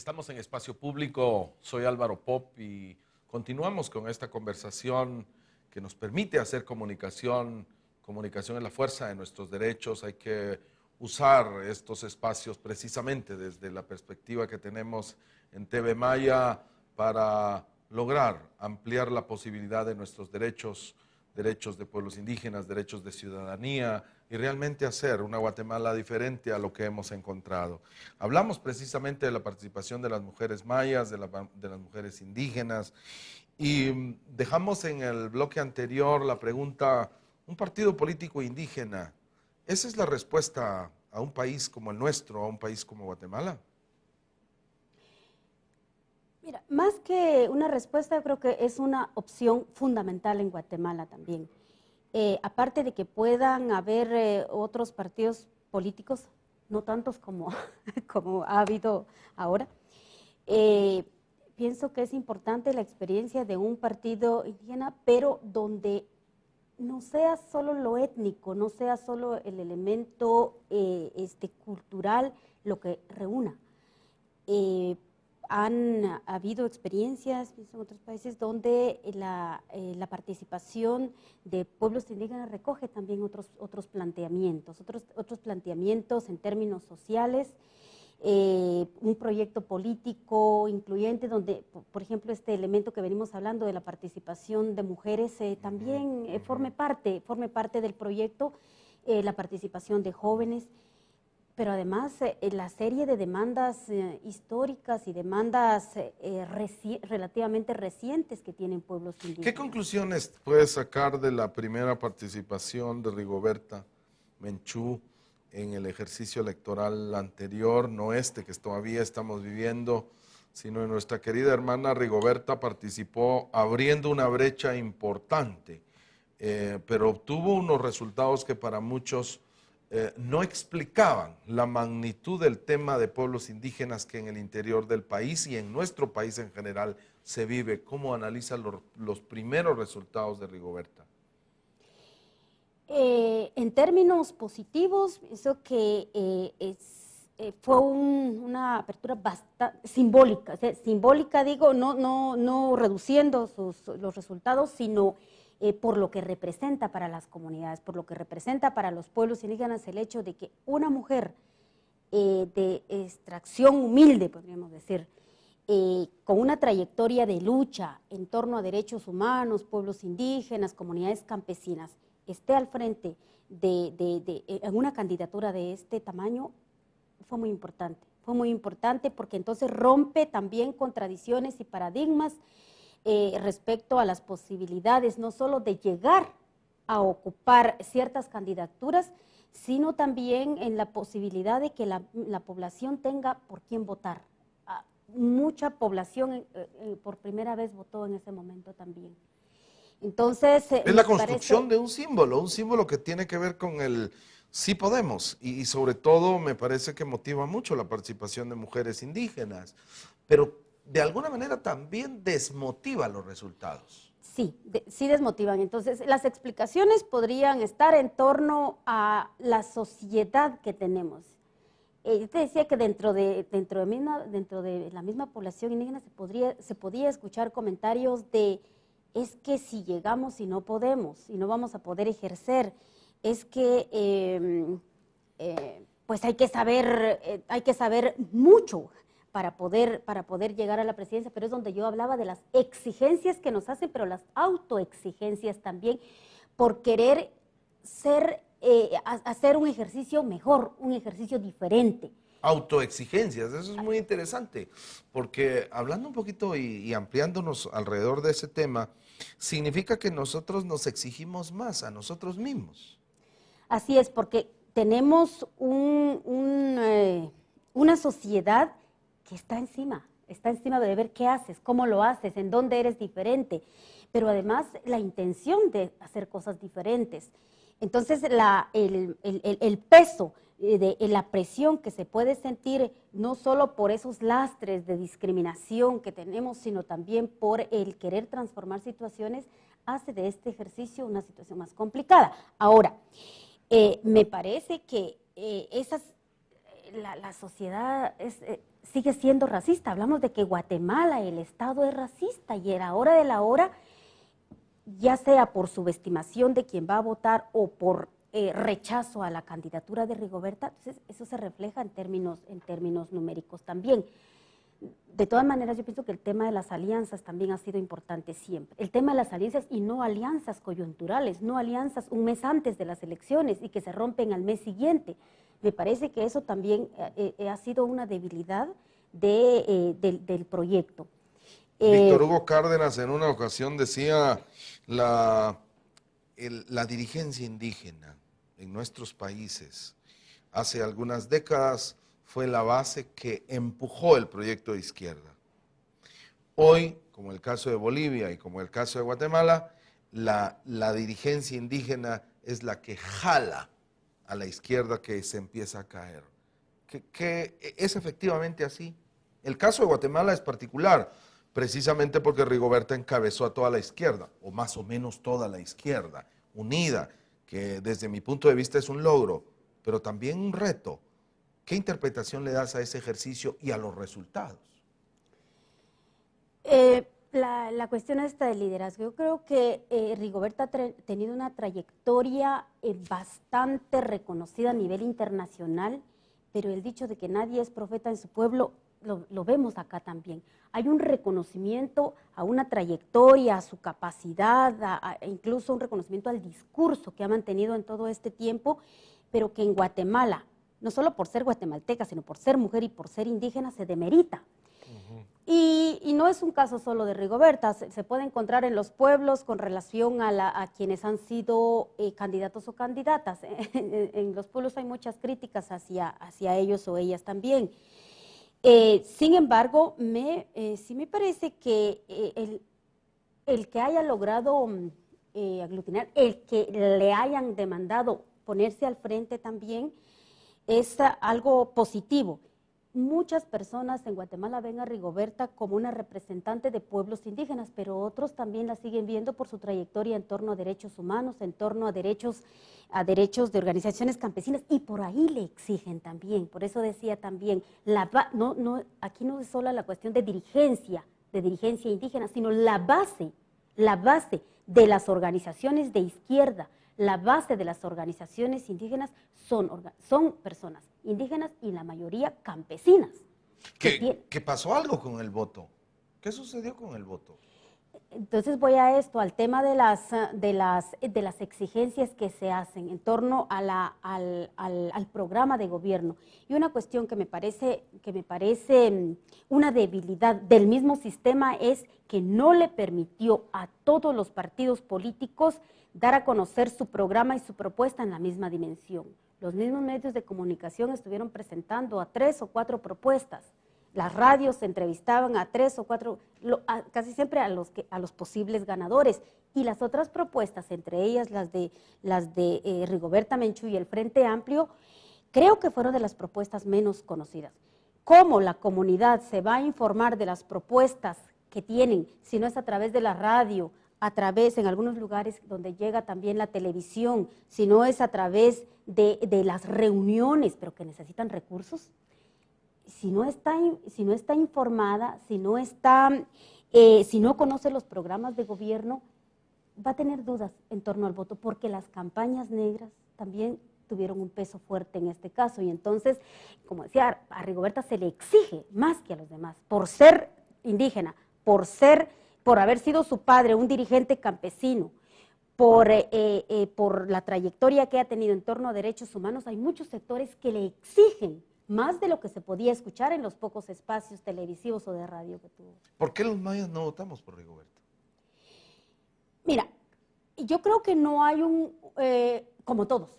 Estamos en Espacio Público, soy Álvaro Pop y continuamos con esta conversación que nos permite hacer comunicación. Comunicación es la fuerza de nuestros derechos, hay que usar estos espacios precisamente desde la perspectiva que tenemos en TV Maya para lograr ampliar la posibilidad de nuestros derechos, derechos de pueblos indígenas, derechos de ciudadanía y realmente hacer una Guatemala diferente a lo que hemos encontrado. Hablamos precisamente de la participación de las mujeres mayas, de las mujeres indígenas y dejamos en el bloque anterior la pregunta, ¿un partido político indígena? ¿Esa es la respuesta a un país como el nuestro, a un país como Guatemala? Mira, más que una respuesta, creo que es una opción fundamental en Guatemala también. Aparte de que puedan haber otros partidos políticos, no tantos como, como ha habido ahora, pienso que es importante la experiencia de un partido indígena, pero donde no sea solo lo étnico, no sea solo el elemento cultural lo que reúna. Han habido experiencias en otros países donde la participación de pueblos indígenas recoge también otros planteamientos en términos sociales, un proyecto político incluyente donde, por ejemplo, este elemento que venimos hablando de la participación de mujeres también forme parte del proyecto, la participación de jóvenes. Pero además la serie de demandas históricas y demandas relativamente recientes que tienen pueblos indígenas. ¿Qué conclusiones puedes sacar de la primera participación de Rigoberta Menchú en el ejercicio electoral anterior, no este que todavía estamos viviendo, sino nuestra querida hermana Rigoberta participó abriendo una brecha importante, pero obtuvo unos resultados que para muchos no explicaban la magnitud del tema de pueblos indígenas que en el interior del país y en nuestro país en general se vive? ¿Cómo analiza los primeros resultados de Rigoberta? En términos positivos, pienso que fue una apertura bastante simbólica, o sea, simbólica digo, no reduciendo los resultados, sino por lo que representa para las comunidades, por lo que representa para los pueblos indígenas el hecho de que una mujer de extracción humilde, podríamos decir, con una trayectoria de lucha en torno a derechos humanos, pueblos indígenas, comunidades campesinas, esté al frente en una candidatura de este tamaño, fue muy importante porque entonces rompe también contradicciones y paradigmas respecto a las posibilidades no solo de llegar a ocupar ciertas candidaturas, sino también en la posibilidad de que la población tenga por quién votar. Mucha población por primera vez votó en ese momento también. Entonces, es la construcción de un símbolo que tiene que ver con el sí podemos y sobre todo me parece que motiva mucho la participación de mujeres indígenas, pero de alguna manera también desmotiva los resultados. Sí, sí desmotivan. Entonces, las explicaciones podrían estar en torno a la sociedad que tenemos. Yo te decía que dentro de la misma población indígena se podía escuchar comentarios de es que si llegamos y no podemos, y no vamos a poder ejercer, es que pues hay que saber mucho para poder llegar a la presidencia, pero es donde yo hablaba de las exigencias que nos hacen, pero las autoexigencias también, por querer hacer un ejercicio mejor, un ejercicio diferente. Autoexigencias, eso es muy interesante, porque hablando un poquito y ampliándonos alrededor de ese tema, significa que nosotros nos exigimos más a nosotros mismos. Así es, porque tenemos una sociedad que está encima de ver qué haces, cómo lo haces, en dónde eres diferente, pero además la intención de hacer cosas diferentes. Entonces, el peso de la presión que se puede sentir, no solo por esos lastres de discriminación que tenemos, sino también por el querer transformar situaciones, hace de este ejercicio una situación más complicada. Ahora, me parece que la sociedad sigue siendo racista. Hablamos de que Guatemala, el Estado es racista y a la hora de la hora, ya sea por subestimación de quien va a votar o por rechazo a la candidatura de Rigoberta, entonces eso se refleja en términos numéricos también. De todas maneras, yo pienso que el tema de las alianzas también ha sido importante siempre. El tema de las alianzas y no alianzas coyunturales, no alianzas un mes antes de las elecciones y que se rompen al mes siguiente. Me parece que eso también ha sido una debilidad del proyecto. Víctor Hugo Cárdenas en una ocasión decía la dirigencia indígena en nuestros países hace algunas décadas fue la base que empujó el proyecto de izquierda. Hoy, como el caso de Bolivia y como el caso de Guatemala, la dirigencia indígena es la que jala a la izquierda que se empieza a caer. Que es efectivamente así. El caso de Guatemala es particular, precisamente porque Rigoberta encabezó a toda la izquierda, o más o menos toda la izquierda, unida, que desde mi punto de vista es un logro, pero también un reto. ¿Qué interpretación le das a ese ejercicio y a los resultados? La cuestión esta del liderazgo, yo creo que Rigoberta ha tenido una trayectoria bastante reconocida a nivel internacional, pero el dicho de que nadie es profeta en su pueblo, lo vemos acá también. Hay un reconocimiento a una trayectoria, a su capacidad, incluso un reconocimiento al discurso que ha mantenido en todo este tiempo, pero que en Guatemala, no solo por ser guatemalteca, sino por ser mujer y por ser indígena, se demerita. Y no es un caso solo de Rigoberta, se puede encontrar en los pueblos con relación a quienes han sido candidatos o candidatas. En los pueblos hay muchas críticas hacia ellos o ellas también. Sin embargo, sí me parece que el que haya logrado aglutinar, el que le hayan demandado ponerse al frente también, es algo positivo. Muchas personas en Guatemala ven a Rigoberta como una representante de pueblos indígenas, pero otros también la siguen viendo por su trayectoria en torno a derechos humanos, en torno a derechos de organizaciones campesinas, y por ahí le exigen también. Por eso decía también, aquí no es solo la cuestión de dirigencia indígena, sino la base de las organizaciones de izquierda, la base de las organizaciones indígenas son personas indígenas y la mayoría campesinas. ¿Que pasó algo con el voto? ¿Qué sucedió con el voto? Entonces voy a esto, al tema de las exigencias que se hacen en torno al programa de gobierno. Y una cuestión que me parece una debilidad del mismo sistema es que no le permitió a todos los partidos políticos dar a conocer su programa y su propuesta en la misma dimensión. Los mismos medios de comunicación estuvieron presentando a 3 o 4 propuestas. Las radios entrevistaban a 3 o 4, casi siempre a los posibles ganadores. Y las otras propuestas, entre ellas las de Rigoberta Menchú y el Frente Amplio, creo que fueron de las propuestas menos conocidas. ¿Cómo la comunidad se va a informar de las propuestas que tienen, si no es a través de la radio, a través, en algunos lugares donde llega también la televisión, si no es a través de las reuniones, pero que necesitan recursos? Si no está informada, si no conoce los programas de gobierno, va a tener dudas en torno al voto, porque las campañas negras también tuvieron un peso fuerte en este caso. Y entonces, como decía, a Rigoberta se le exige más que a los demás, por ser indígena, por haber sido su padre un dirigente campesino, por la trayectoria que ha tenido en torno a derechos humanos. Hay muchos sectores que le exigen más de lo que se podía escuchar en los pocos espacios televisivos o de radio que tuvo. ¿Por qué los mayas no votamos por Rigoberta? Mira, yo creo que no hay como todos,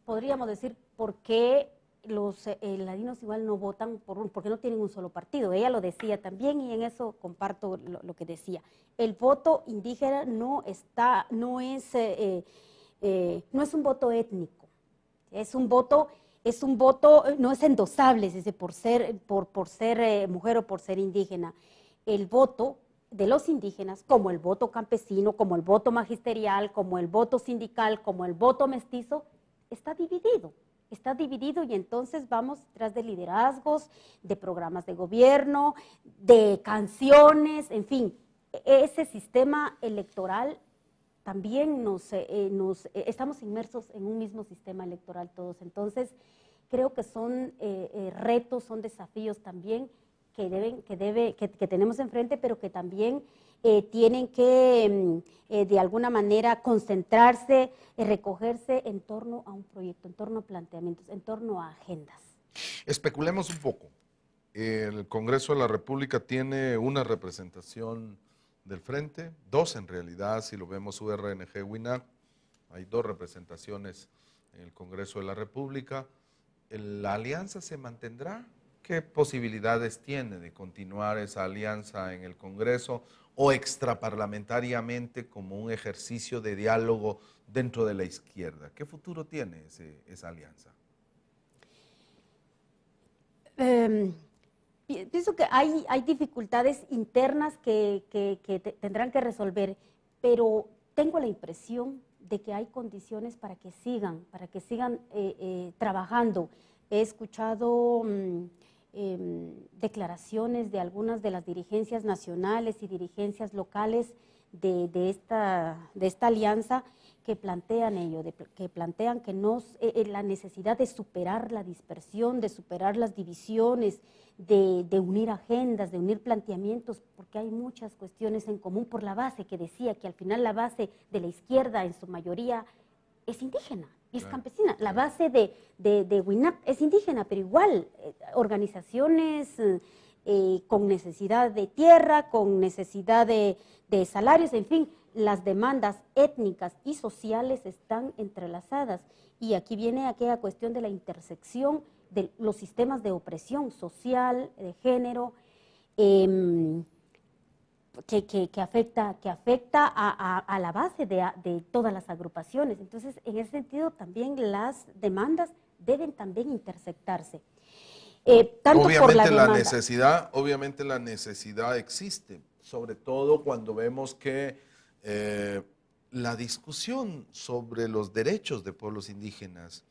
podríamos decir, por qué los ladinos igual no votan porque no tienen un solo partido. Ella lo decía también y en eso comparto lo que decía. El voto indígena no es un voto étnico, es un voto, no es endosable, es decir, por ser mujer o por ser indígena. El voto de los indígenas, como el voto campesino, como el voto magisterial, como el voto sindical, como el voto mestizo, está dividido. está dividido y entonces vamos tras de liderazgos, de programas de gobierno, de canciones, en fin, ese sistema electoral también estamos inmersos en un mismo sistema electoral todos. Entonces, creo que son retos, son desafíos también que tenemos enfrente, pero que también tienen que, de alguna manera, concentrarse, recogerse en torno a un proyecto, en torno a planteamientos, en torno a agendas. Especulemos un poco. El Congreso de la República tiene una representación del Frente, dos en realidad, si lo vemos URNG, WINAC, hay dos representaciones en el Congreso de la República. ¿La alianza se mantendrá? ¿Qué posibilidades tiene de continuar esa alianza en el Congreso o extraparlamentariamente como un ejercicio de diálogo dentro de la izquierda? ¿Qué futuro tiene esa alianza? Pienso que hay dificultades internas que tendrán que resolver, pero tengo la impresión de que hay condiciones para que sigan trabajando. He escuchado declaraciones de algunas de las dirigencias nacionales y dirigencias locales de esta alianza que plantean ello, que plantean que la necesidad de superar la dispersión, de superar las divisiones, de unir agendas, de unir planteamientos, porque hay muchas cuestiones en común por la base, que decía que al final la base de la izquierda en su mayoría es indígena y es campesina. La base de WINAP es indígena, pero igual organizaciones con necesidad de tierra, con necesidad de salarios, en fin, las demandas étnicas y sociales están entrelazadas. Y aquí viene aquella cuestión de la intersección de los sistemas de opresión social, de género, que afecta a la base de todas las agrupaciones. Entonces, en ese sentido, también las demandas deben también intersectarse. Tanto obviamente por la demanda. Obviamente la necesidad existe, sobre todo cuando vemos que la discusión sobre los derechos de pueblos indígenas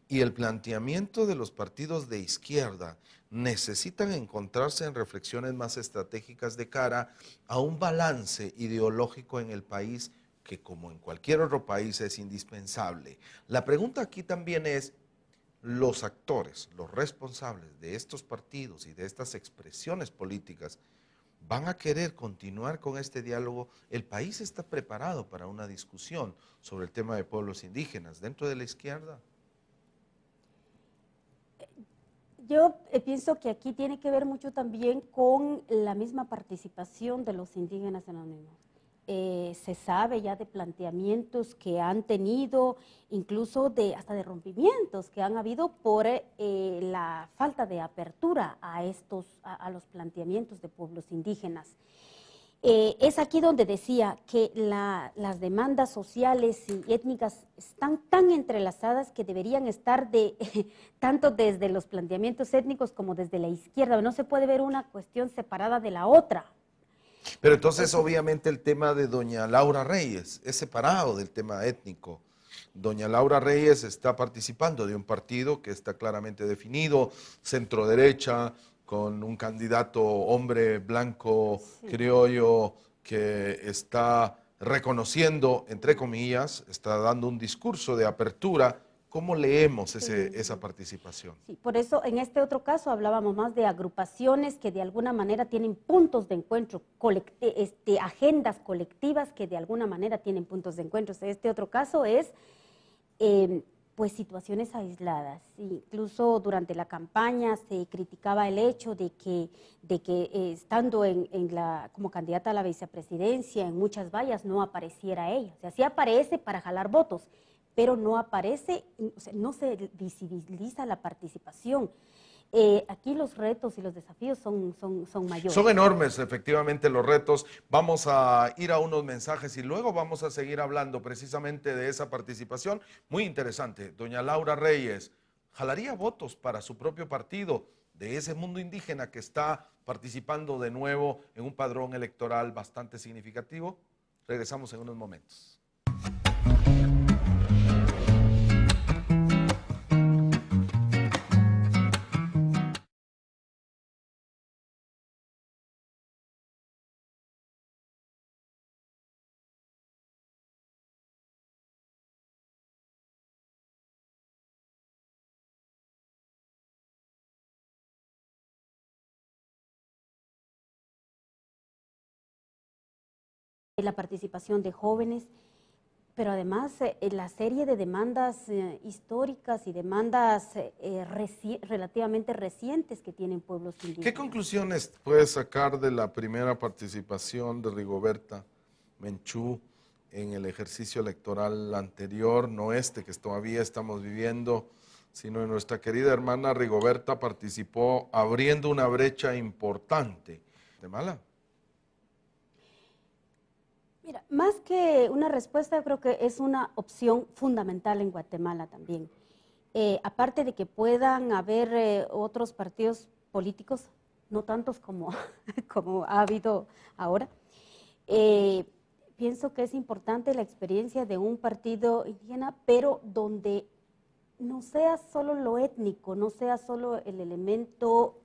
y el planteamiento de los partidos de izquierda necesitan encontrarse en reflexiones más estratégicas de cara a un balance ideológico en el país que, como en cualquier otro país, es indispensable. La pregunta aquí también es, los actores, los responsables de estos partidos y de estas expresiones políticas, ¿van a querer continuar con este diálogo? El país está preparado para una discusión sobre el tema de pueblos indígenas dentro de la izquierda. Yo pienso que aquí tiene que ver mucho también con la misma participación de los indígenas en la Unión. Se sabe ya de planteamientos que han tenido, incluso hasta de rompimientos que han habido por la falta de apertura a los planteamientos de pueblos indígenas. Es aquí donde decía que las demandas sociales y étnicas están tan entrelazadas que deberían estar tanto desde los planteamientos étnicos como desde la izquierda. No se puede ver una cuestión separada de la otra. Pero entonces, obviamente, el tema de doña Laura Reyes es separado del tema étnico. Doña Laura Reyes está participando de un partido que está claramente definido, centro derecha, con un candidato hombre blanco, criollo, que está reconociendo, entre comillas, está dando un discurso de apertura. ¿Cómo leemos esa participación? Sí, por eso en este otro caso hablábamos más de agrupaciones que de alguna manera tienen puntos de encuentro, agendas colectivas que de alguna manera tienen puntos de encuentro. Este otro caso es pues situaciones aisladas. Incluso durante la campaña se criticaba el hecho de que estando como candidata a la vicepresidencia en muchas vallas no apareciera ella. O sea, sí aparece para jalar votos, pero no aparece, o sea, no se visibiliza la participación. Aquí los retos y los desafíos son mayores. Son enormes, efectivamente, los retos. Vamos a ir a unos mensajes y luego vamos a seguir hablando precisamente de esa participación. Muy interesante. Doña Laura Reyes, ¿jalaría votos para su propio partido de ese mundo indígena que está participando de nuevo en un padrón electoral bastante significativo? Regresamos en unos momentos. la participación de jóvenes, pero además la serie de demandas históricas y demandas relativamente recientes que tienen pueblos indígenas. ¿Qué conclusiones puedes sacar de la primera participación de Rigoberta Menchú en el ejercicio electoral anterior, no este que todavía estamos viviendo, sino nuestra querida hermana Rigoberta participó abriendo una brecha importante en Guatemala? Mira, más que una respuesta, yo creo que es una opción fundamental en Guatemala también. Aparte de que puedan haber otros partidos políticos, no tantos como, como ha habido ahora, pienso que es importante la experiencia de un partido indígena, pero donde no sea solo lo étnico, no sea solo el elemento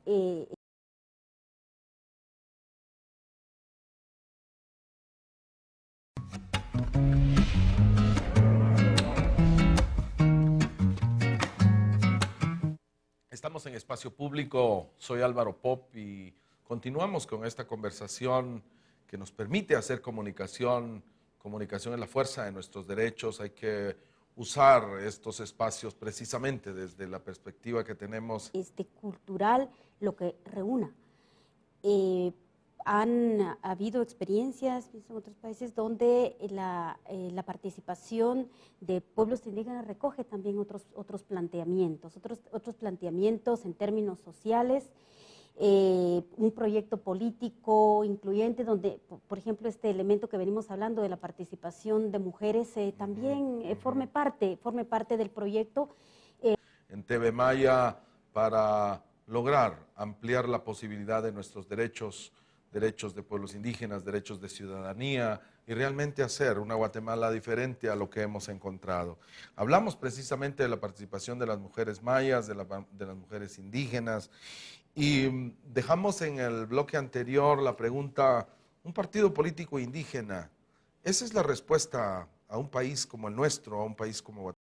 Estamos en Espacio Público, soy Álvaro Pop y continuamos con esta conversación que nos permite hacer comunicación. Comunicación es la fuerza de nuestros derechos, hay que usar estos espacios precisamente desde la perspectiva que tenemos. cultural, lo que reúna. Han habido experiencias en otros países donde la participación de pueblos indígenas recoge también otros planteamientos en términos sociales, un proyecto político incluyente donde, por ejemplo, este elemento que venimos hablando de la participación de mujeres también forme parte del proyecto. En TV Maya para lograr ampliar la posibilidad de nuestros derechos de pueblos indígenas, derechos de ciudadanía y realmente hacer una Guatemala diferente a lo que hemos encontrado. Hablamos precisamente de la participación de las mujeres mayas, de las mujeres indígenas y dejamos en el bloque anterior la pregunta, ¿un partido político indígena? ¿Esa es la respuesta a un país como el nuestro, a un país como Guatemala?